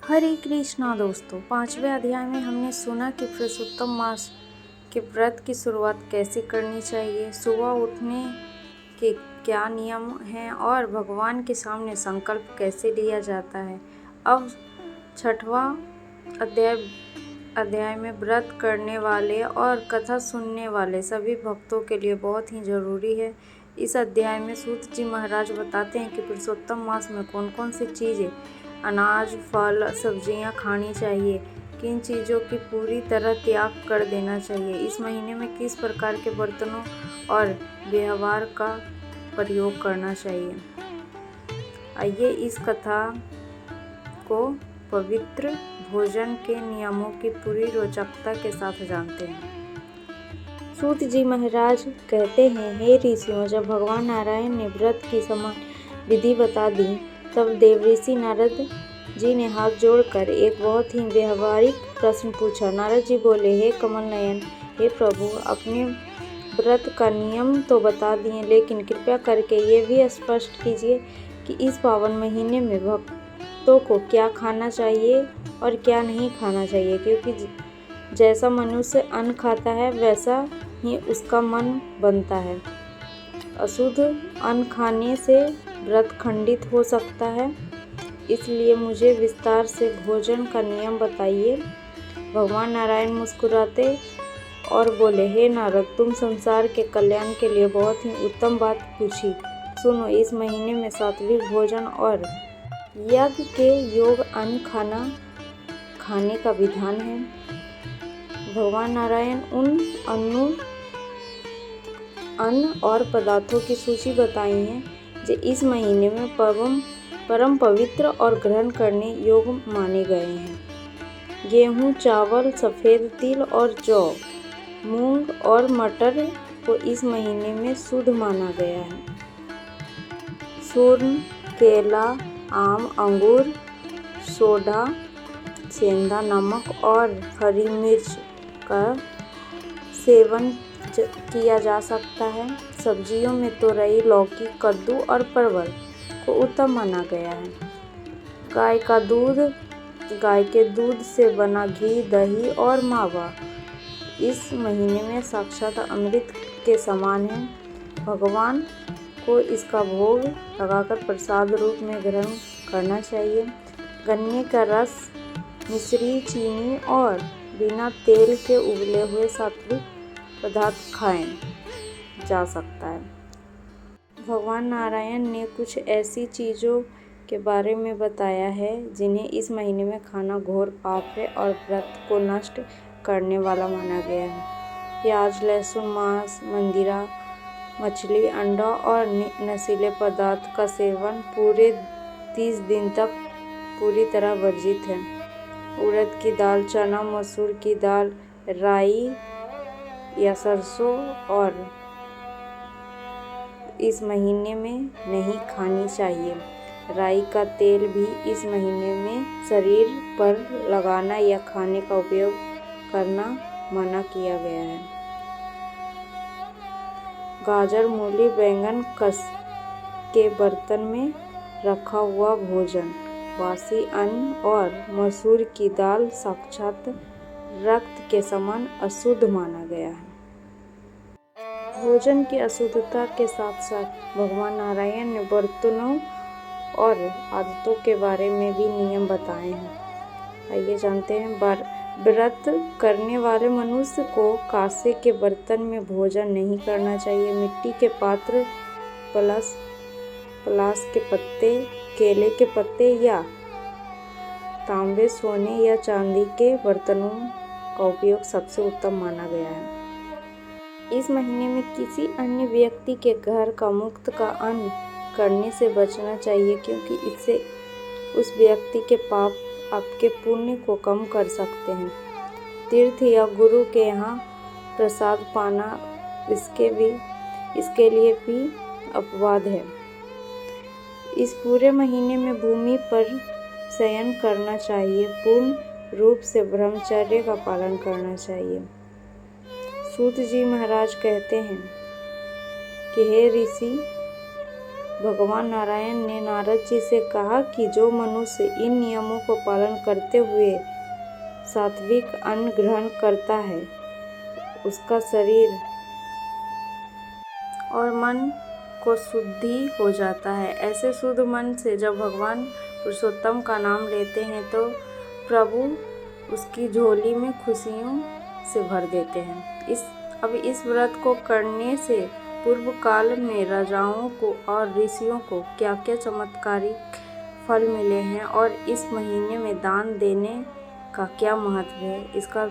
हरे कृष्णा दोस्तों, 5वें अध्याय में हमने सुना कि पुरुषोत्तम मास के व्रत की शुरुआत कैसे करनी चाहिए, सुबह उठने के क्या नियम हैं और भगवान के सामने संकल्प कैसे लिया जाता है। अब 6वां अध्याय में व्रत करने वाले और कथा सुनने वाले सभी भक्तों के लिए बहुत ही जरूरी है। इस अध्याय में सूत जी महाराज बताते हैं कि पुरुषोत्तम मास में कौन कौन सी चीज़ें, अनाज, फल, सब्जियां खानी चाहिए, किन चीज़ों की पूरी तरह त्याग कर देना चाहिए, इस महीने में किस प्रकार के बर्तनों और व्यवहार का प्रयोग करना चाहिए। आइए इस कथा को पवित्र भोजन के नियमों की पूरी रोचकता के साथ जानते हैं। सूत जी महाराज कहते हैं, हे ऋषियों, जब भगवान नारायण ने व्रत की समान विधि बता दी तब देवऋषि नारद जी ने हाथ जोड़कर एक बहुत ही व्यवहारिक प्रश्न पूछा। नारद जी बोले, हे कमल नयन, हे प्रभु, अपने व्रत का नियम तो बता दिए, लेकिन कृपया करके ये भी स्पष्ट कीजिए कि इस पावन महीने में भक्तों को क्या खाना चाहिए और क्या नहीं खाना चाहिए, क्योंकि जैसा मनुष्य अन्न खाता है वैसा ही उसका मन बनता है। अशुद्ध अन्न खाने से व्रत खंडित हो सकता है, इसलिए मुझे विस्तार से भोजन का नियम बताइए। भगवान नारायण मुस्कुराते और बोले, हे नारद, तुम संसार के कल्याण के लिए बहुत ही उत्तम बात पूछी। सुनो, इस महीने में सात्विक भोजन और यज्ञ के योग अन्न खाने का विधान है। भगवान नारायण उन अन्न और पदार्थों की सूची बताई है जो इस महीने में परम पवित्र और ग्रहण करने योग्य माने गए हैं। गेहूं, चावल, सफ़ेद तिल और जौ, मूंग और मटर को इस महीने में शुद्ध माना गया है। सूर्ण, केला, आम, अंगूर, सोडा, सेंधा नमक और हरी मिर्च का सेवन किया जा सकता है। सब्जियों में तोरई, लौकी, कद्दू और परवल को उत्तम माना गया है। गाय के दूध से बना घी, दही और मावा इस महीने में साक्षात अमृत के समान है। भगवान को इसका भोग लगाकर प्रसाद रूप में ग्रहण करना चाहिए। गन्ने का रस, मिश्री, चीनी और बिना तेल के उबले हुए सात्विक पदार्थ खाएं जा सकता है। भगवान नारायण ने कुछ ऐसी चीज़ों के बारे में बताया है जिन्हें इस महीने में खाना घोर पाप है और व्रत को नष्ट करने वाला माना गया है। प्याज, लहसुन, मांस, मंदिरा, मछली, अंडा और नशीले पदार्थ का सेवन पूरे 30 दिन तक पूरी तरह वर्जित है। उड़द की दाल, चना, मसूर की दाल, राई या सरसों और इस महीने में नहीं खानी चाहिए। राई का तेल भी इस महीने में शरीर पर लगाना या खाने का उपयोग करना मना किया गया है। गाजर, मूली, बैंगन कस के बर्तन में रखा हुआ भोजन, बासी अन्न और मसूर की दाल साक्षात रक्त के समान अशुद्ध माना गया है। भोजन की अशुद्धता के साथ साथ भगवान नारायण ने बर्तनों और आदतों के बारे में भी नियम बताए हैं। आइए जानते हैं। व्रत करने वाले मनुष्य को कांसे के बर्तन में भोजन नहीं करना चाहिए। मिट्टी के पात्र, पलाश के पत्ते, केले के पत्ते या तांबे, सोने या चांदी के बर्तनों का उपयोग सबसे उत्तम माना गया है। इस महीने में किसी अन्य व्यक्ति के घर का मुफ्त का अन्न करने से बचना चाहिए, क्योंकि इससे उस व्यक्ति के पाप आपके पुण्य को कम कर सकते हैं। तीर्थ या गुरु के यहाँ प्रसाद पाना इसके लिए भी अपवाद है। इस पूरे महीने में भूमि पर शयन करना चाहिए। पूर्ण रूप से ब्रह्मचर्य का पालन करना चाहिए। सूत जी महाराज कहते हैं कि हे ऋषि, भगवान नारायण ने नारद जी से कहा कि जो मनुष्य इन नियमों को पालन करते हुए सात्विक अन्न ग्रहण करता है उसका शरीर और मन को शुद्धि हो जाता है। ऐसे शुद्ध मन से जब भगवान पुरुषोत्तम का नाम लेते हैं तो प्रभु उसकी झोली में खुशियों से भर देते हैं। इस व्रत को करने से पूर्व काल में राजाओं को और ऋषियों को क्या क्या चमत्कारिक फल मिले हैं और इस महीने में दान देने का क्या महत्व है, इसका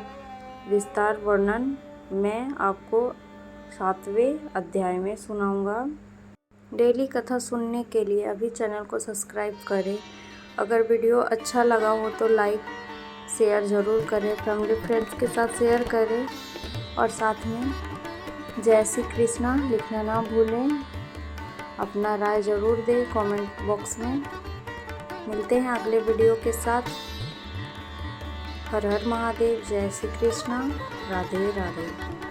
विस्तार वर्णन मैं आपको 7वें अध्याय में सुनाऊंगा। डेली कथा सुनने के लिए अभी चैनल को सब्सक्राइब करें। अगर वीडियो अच्छा लगा हो तो लाइक शेयर ज़रूर करें, फैमिली फ्रेंड्स के साथ शेयर करें और साथ में जय श्री कृष्णा लिखना ना भूलें। अपना राय ज़रूर दें कमेंट बॉक्स में। मिलते हैं अगले वीडियो के साथ। हर हर महादेव, जय श्री कृष्णा, राधे राधे।